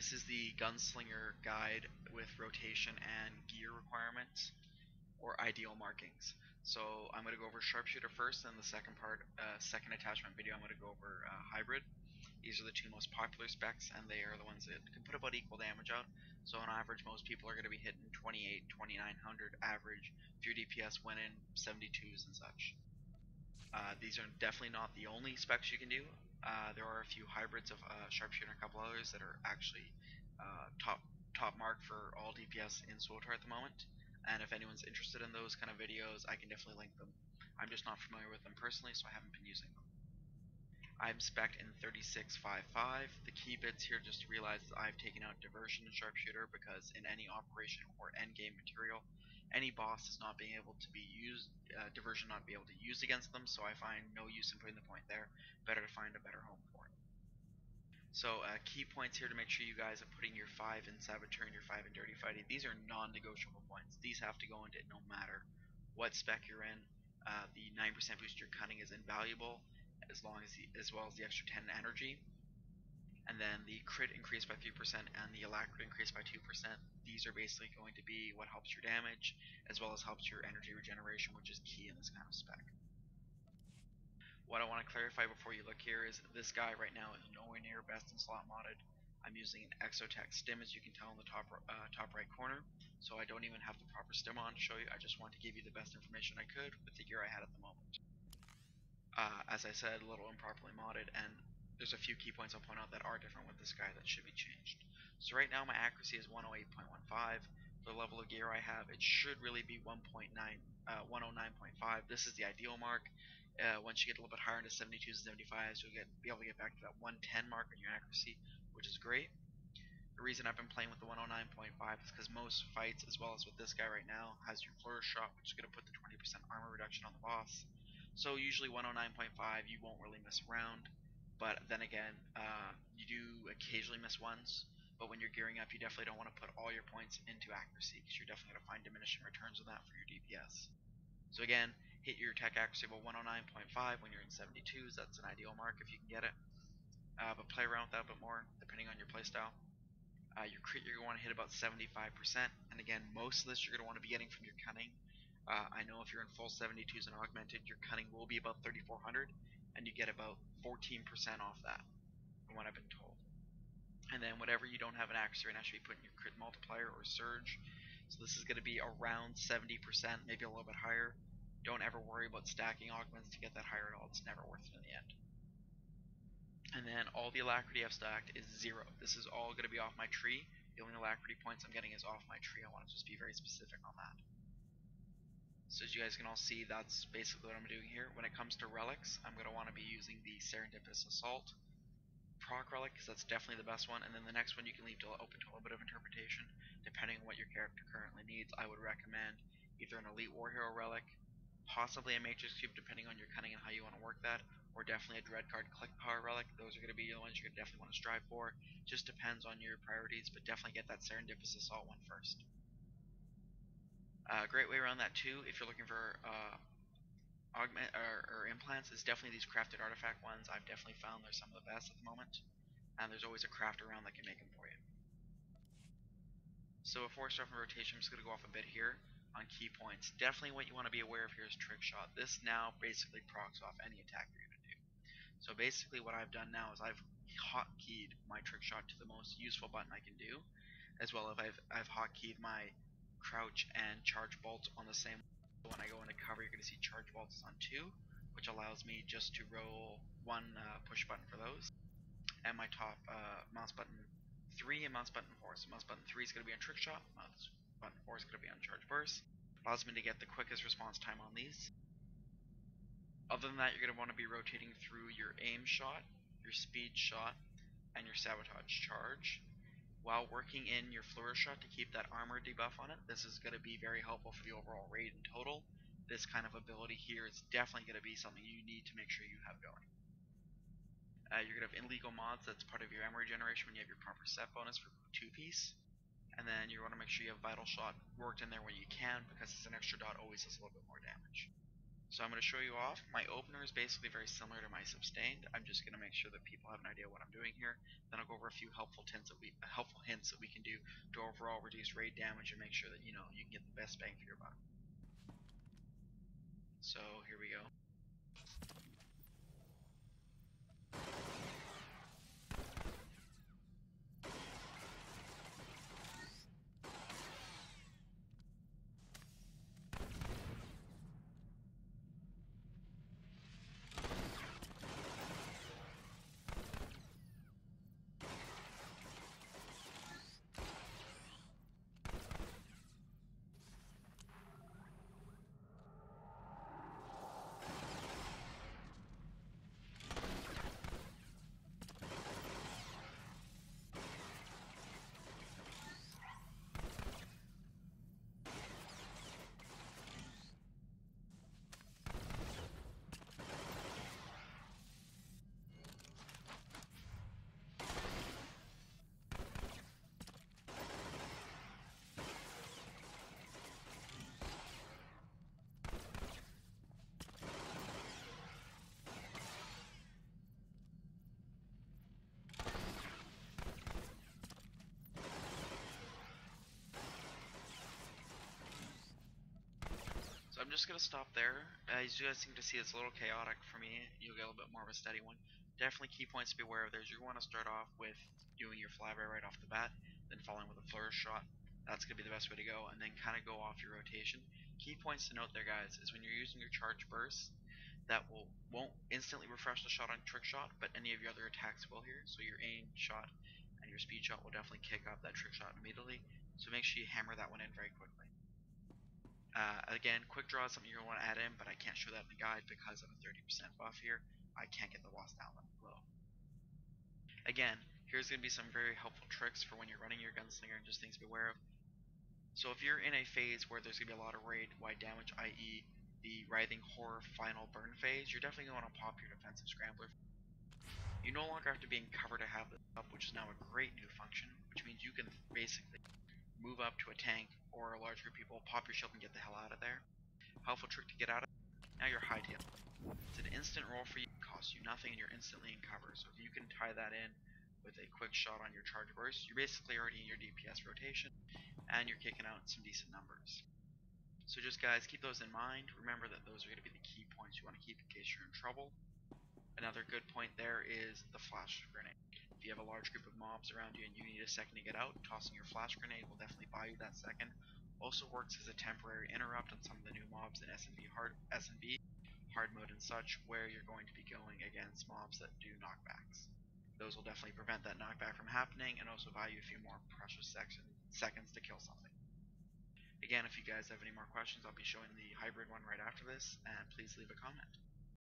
This is the Gunslinger guide with rotation and gear requirements or ideal markings. So I'm going to go over Sharpshooter first, and the second part, second attachment video, I'm going to go over Hybrid. These are the two most popular specs, and they are the ones that can put about equal damage out. So on average, most people are going to be hitting 28, 2900 average through DPS when in 72s and such. These are definitely not the only specs you can do. There are a few hybrids of Sharpshooter and a couple others that are actually top mark for all DPS in Solitaire at the moment. And if anyone's interested in those kind of videos, I can definitely link them. I'm just not familiar with them personally, so I haven't been using them. I'm spec'd in 36.5.5. The key bits here, just to realize that I've taken out Diversion and Sharpshooter because in any operation or endgame material, any boss is not being able to be used, Diversion not be able to use against them, so I find no use in putting the point there. Better to find a better home for it. So key points here to make sure you guys are putting your 5 in Saboteur and your 5 in Dirty Fighting. These are non-negotiable points. These have to go into it no matter what spec you're in. The 9% boost to your cunning is invaluable, as well as the extra 10 energy. And then the crit increased by 3% and the alacrity increased by 2%. These are basically going to be what helps your damage, as well as helps your energy regeneration, which is key in this kind of spec. What I want to clarify before you look here is this guy right now is nowhere near best in slot modded. I'm using an Exotech stim, as you can tell in the top right corner, so I don't even have the proper stim on to show you. I just want to give you the best information I could with the gear I had at the moment. As I said, a little improperly modded, and there's a few key points I'll point out that are different with this guy that should be changed. So right now my accuracy is 108.15. For the level of gear I have, it should really be 109.5. This is the ideal mark. Once you get a little bit higher into 72s and 75s, you'll be able to get back to that 110 mark on your accuracy, which is great. The reason I've been playing with the 109.5 is because most fights, as well as with this guy right now, has your flourish shot, which is going to put the 20% armor reduction on the boss. So usually 109.5, you won't really miss around. But then again, you do occasionally miss ones. But when you're gearing up, you definitely don't want to put all your points into accuracy, because you're definitely going to find diminishing returns on that for your DPS. So again, hit your tech accuracy about 109.5 when you're in 72s. That's an ideal mark if you can get it. But play around with that a bit more, depending on your playstyle. Your crit you're going to want to hit about 75%, and again, most of this you're going to want to be getting from your cunning. I know if you're in full 72s and augmented, your cunning will be about 3400, and you get about 14% off that, from what I've been told. And then whatever you don't have an accuracy right now should be putting your crit multiplier or surge. So this is going to be around 70%, maybe a little bit higher. Don't ever worry about stacking augments to get that higher at all. It's never worth it in the end. And then all the alacrity I've stacked is 0. This is all going to be off my tree. The only alacrity points I'm getting is off my tree. I want to just be very specific on that. So as you guys can all see, that's basically what I'm doing here. When it comes to relics, I'm going to want to be using the Serendipitous Assault proc relic, because that's definitely the best one. And then the next one you can leave open to a little bit of interpretation, depending on what your character currently needs. I would recommend either an Elite War Hero relic, possibly a Matrix Cube, depending on your cunning and how you want to work that, or definitely a Dread Card Click Power relic. Those are going to be the ones you're going to definitely want to strive for. Just depends on your priorities, but definitely get that Serendipitous Assault one first. A great way around that too, if you're looking for augment or implants, is definitely these crafted artifact ones. I've definitely found they're some of the best at the moment, and there's always a craft around that can make them for you. So before starting rotation, I'm just going to go off a bit here on key points. Definitely what you want to be aware of here is trick shot. This now basically procs off any attack you're going to do. So basically what I've done now is I've hotkeyed my trick shot to the most useful button I can do, as well as I've hotkeyed my crouch and charge bolts on the same. When I go into cover, you're going to see charge bolts on 2, which allows me just to roll one push button for those, and my top mouse button 3 and mouse button 4. So mouse button 3 is going to be on trick shot, mouse button 4 is going to be on charge burst. Allows me to get the quickest response time on these. Other than that, you're going to want to be rotating through your aim shot, your speed shot, and your sabotage charge, while working in your flourish shot to keep that armor debuff on it. This is going to be very helpful for the overall raid in total. This kind of ability here is definitely going to be something you need to make sure you have going. You're going to have illegal mods, that's part of your ammo regeneration when you have your proper set bonus for 2-piece. And then you want to make sure you have Vital Shot worked in there when you can, because it's an extra dot always does a little bit more damage. So I'm going to show you off. My opener is basically very similar to my sustained. I'm just going to make sure that people have an idea what I'm doing here. Then I'll go over a few helpful hints that we can do to overall reduce raid damage and make sure that you can get the best bang for your buck. So here we go. So I'm just going to stop there. As you guys seem to see, it's a little chaotic for me. You'll get a little bit more of a steady one. Definitely key points to be aware of. There's you want to start off with doing your flyby right off the bat, then following with a flourish shot. That's going to be the best way to go, and then kind of go off your rotation. Key points to note there, guys, is when you're using your charge burst, that won't instantly refresh the shot on trick shot, but any of your other attacks will here. So your aim shot and your speed shot will definitely kick up that trick shot immediately. So make sure you hammer that one in very quickly. Again, quick draw is something you're going to want to add in, but I can't show that in the guide because of a 30% buff here. I can't get the loss down low. Again, here's going to be some very helpful tricks for when you're running your gunslinger and just things to be aware of. So if you're in a phase where there's going to be a lot of raid-wide damage, i.e. the Writhing Horror final burn phase, you're definitely going to want to pop your defensive scrambler. You no longer have to be in cover to have this up, which is now a great new function, which means you can basically move up to a tank or a large group of people, pop your shield and get the hell out of there. Helpful trick to get out of. Now you're hightail. It's an instant roll for you, it costs you nothing, and you're instantly in cover. So if you can tie that in with a quick shot on your charge burst, you're basically already in your DPS rotation, and you're kicking out some decent numbers. So just guys, keep those in mind. Remember that those are going to be the key points you want to keep in case you're in trouble. Another good point there is the flash grenade. If you have a large group of mobs around you and you need a second to get out, tossing your flash grenade will definitely buy you that second. Also works as a temporary interrupt on some of the new mobs in SMB hard mode and such, where you're going to be going against mobs that do knockbacks. Those will definitely prevent that knockback from happening and also buy you a few more precious seconds to kill something. Again, if you guys have any more questions, I'll be showing the hybrid one right after this, and please leave a comment.